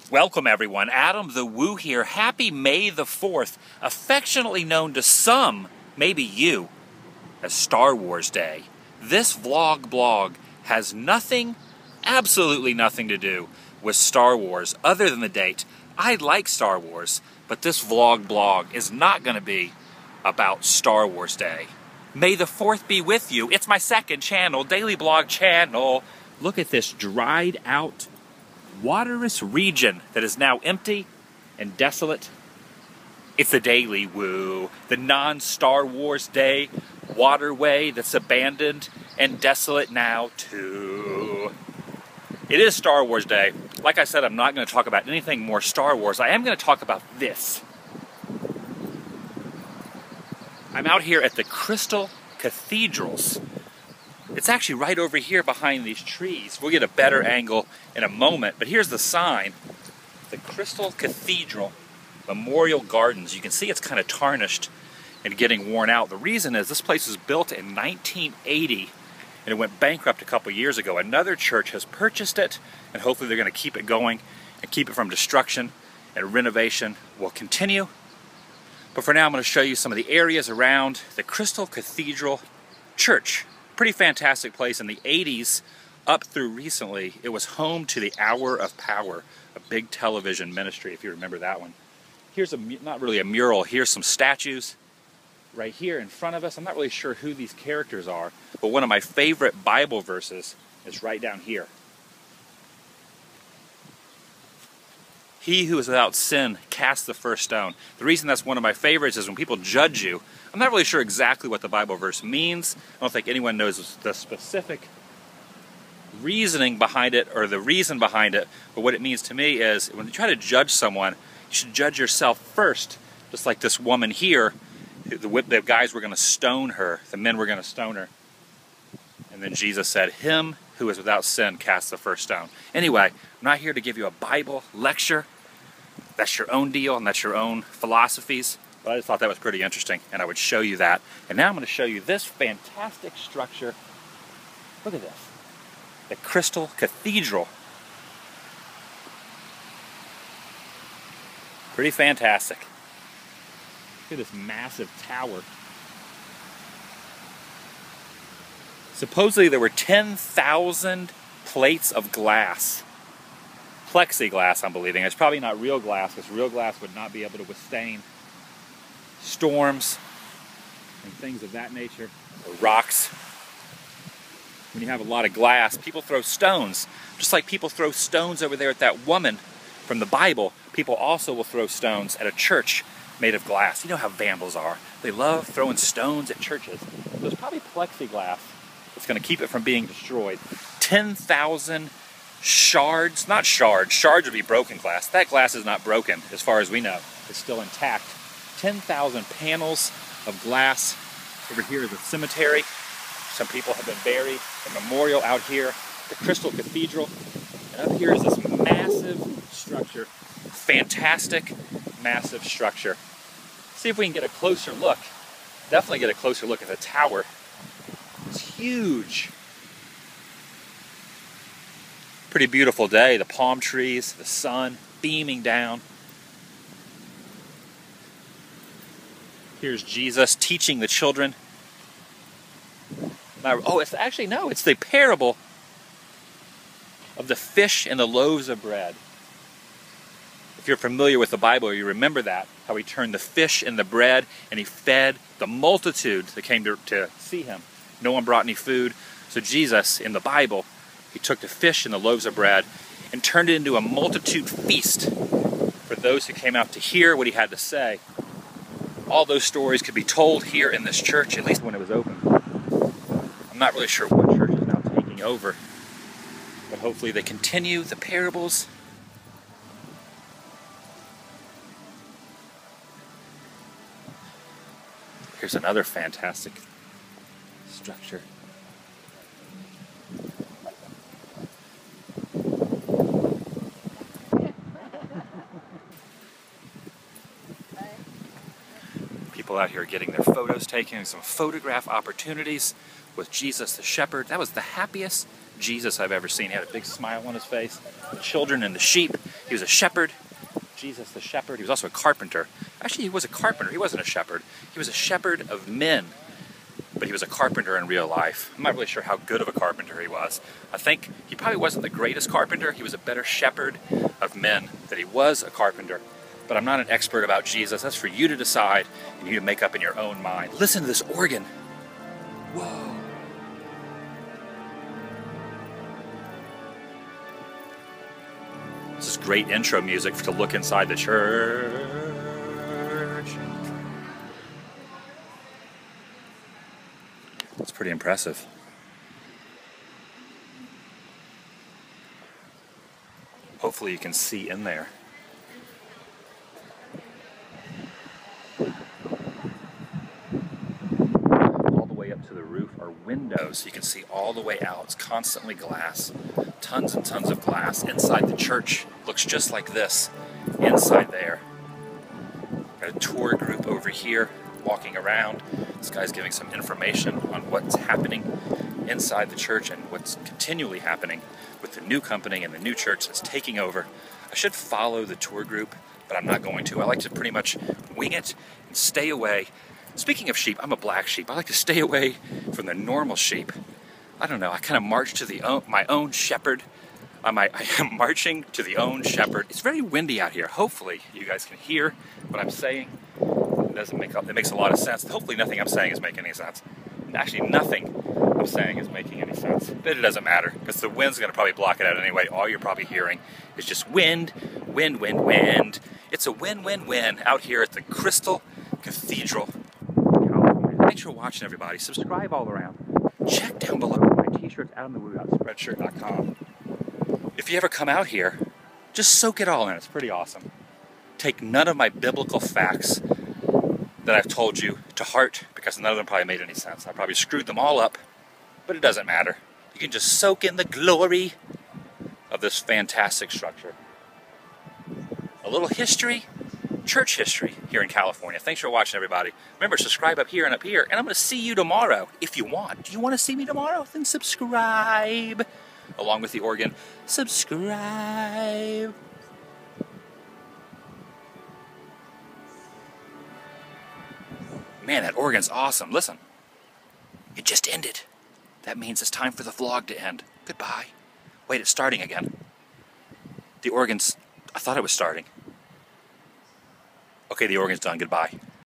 Welcome everyone, Adam the Woo here. Happy May the 4th, affectionately known to some, maybe you, as Star Wars Day. This blog has nothing, absolutely nothing to do with Star Wars other than the date. I like Star Wars, but this blog is not going to be about Star Wars Day. May the 4th be with you. It's my second channel, Daily Blog channel. Look at this dried out waterless region that is now empty and desolate. It's the TheDailyWoo, the non-Star Wars Day waterway that's abandoned and desolate now too. It is Star Wars Day. Like I said, I'm not going to talk about anything more Star Wars. I am going to talk about this. I'm out here at the Crystal Cathedrals. It's actually right over here behind these trees. We'll get a better angle in a moment, but here's the sign. The Crystal Cathedral Memorial Gardens. You can see it's kind of tarnished and getting worn out. The reason is this place was built in 1980 and it went bankrupt a couple years ago. Another church has purchased it and hopefully they're going to keep it going and keep it from destruction, and renovation will continue. But for now I'm going to show you some of the areas around the Crystal Cathedral Church. Pretty fantastic place. In the 80s up through recently, it was home to the Hour of Power, a big television ministry, if you remember that one. Here's not really a mural, here's some statues right here in front of us. I'm not really sure who these characters are, but one of my favorite Bible verses is right down here. He who is without sin cast the first stone. The reason that's one of my favorites is when people judge you, I'm not really sure exactly what the Bible verse means. I don't think anyone knows the specific reasoning behind it or the reason behind it, but what it means to me is when you try to judge someone, you should judge yourself first. Just like this woman here, the guys were going to stone her, the men were going to stone her. And then Jesus said, "Him who is without sin cast the first stone." Anyway, I'm not here to give you a Bible lecture. That's your own deal and that's your own philosophies. But I just thought that was pretty interesting and I would show you that. And now I'm going to show you this fantastic structure. Look at this. The Crystal Cathedral. Pretty fantastic. Look at this massive tower. Supposedly there were 10,000 plates of glass. Plexiglass, I'm believing. It's probably not real glass, because real glass would not be able to withstand storms and things of that nature, or rocks. When you have a lot of glass, people throw stones. Just like people throw stones over there at that woman from the Bible, people also will throw stones at a church made of glass. You know how vandals are. They love throwing stones at churches. So it's probably plexiglass that's going to keep it from being destroyed. 10,000 shards, not shards, shards would be broken glass. That glass is not broken as far as we know. It's still intact. 10,000 panels of glass. Over here is a cemetery. Some people have been buried. A memorial out here, the Crystal Cathedral. And up here is this massive structure. Fantastic, massive structure. See if we can get a closer look. Definitely get a closer look at the tower. It's huge. Pretty beautiful day. The palm trees, the sun beaming down. Here's Jesus teaching the children. Oh, it's actually, no, it's the parable of the fish and the loaves of bread. If you're familiar with the Bible, you remember that, how he turned the fish and the bread and he fed the multitude that came to see him. No one brought any food. So Jesus, in the Bible, he took the fish and the loaves of bread and turned it into a multitude feast for those who came out to hear what he had to say. All those stories could be told here in this church, at least when it was open. I'm not really sure what church is now taking over, but hopefully they continue the parables. Here's another fantastic structure. People out here getting their photos taken, some photograph opportunities with Jesus the shepherd. That was the happiest Jesus I've ever seen. He had a big smile on his face. the children and the sheep. He was a shepherd. Jesus the shepherd. He was also a carpenter. Actually, he was a carpenter. He wasn't a shepherd. He was a shepherd of men. But he was a carpenter in real life. I'm not really sure how good of a carpenter he was. I think he probably wasn't the greatest carpenter. He was a better shepherd of men than he was a carpenter. But I'm not an expert about Jesus. That's for you to decide and you to make up in your own mind. Listen to this organ. Whoa. This is great intro music to look inside the church. It's pretty impressive. Hopefully you can see in there. All the way up to the roof are windows. You can see all the way out. It's constantly glass. Tons and tons of glass. Inside the church looks just like this. Inside there. Got a tour group over here walking around. This guy's giving some information on what's happening inside the church and what's continually happening with the new company and the new church that's taking over. I should follow the tour group, but I'm not going to. I like to pretty much wing it and stay away. Speaking of sheep, I'm a black sheep. I like to stay away from the normal sheep. I don't know, I kind of march to my own shepherd. I am marching to the own shepherd. It's very windy out here. Hopefully you guys can hear what I'm saying. It makes a lot of sense. Hopefully nothing I'm saying is making any sense. Actually, nothing I'm saying is making any sense. But it doesn't matter, because the wind's going to probably block it out anyway. All you're probably hearing is just wind, wind, wind, wind. It's a win, win, win out here at the Crystal Cathedral. Thanks for watching, everybody. Subscribe all around. Check down below for my t-shirts out on the woo.spreadshirt.com. If you ever come out here, just soak it all in. It's pretty awesome. Take none of my biblical facts that I've told you to heart, because none of them probably made any sense. I probably screwed them all up, but it doesn't matter. You can just soak in the glory of this fantastic structure. A little history, church history here in California. Thanks for watching, everybody. Remember, subscribe up here and up here, and I'm going to see you tomorrow if you want. Do you want to see me tomorrow? Then subscribe. Along with the organ, subscribe. Man, that organ's awesome. Listen, it just ended. That means it's time for the vlog to end. Goodbye. Wait, it's starting again. The organ's... I thought it was starting. Okay, the organ's done. Goodbye.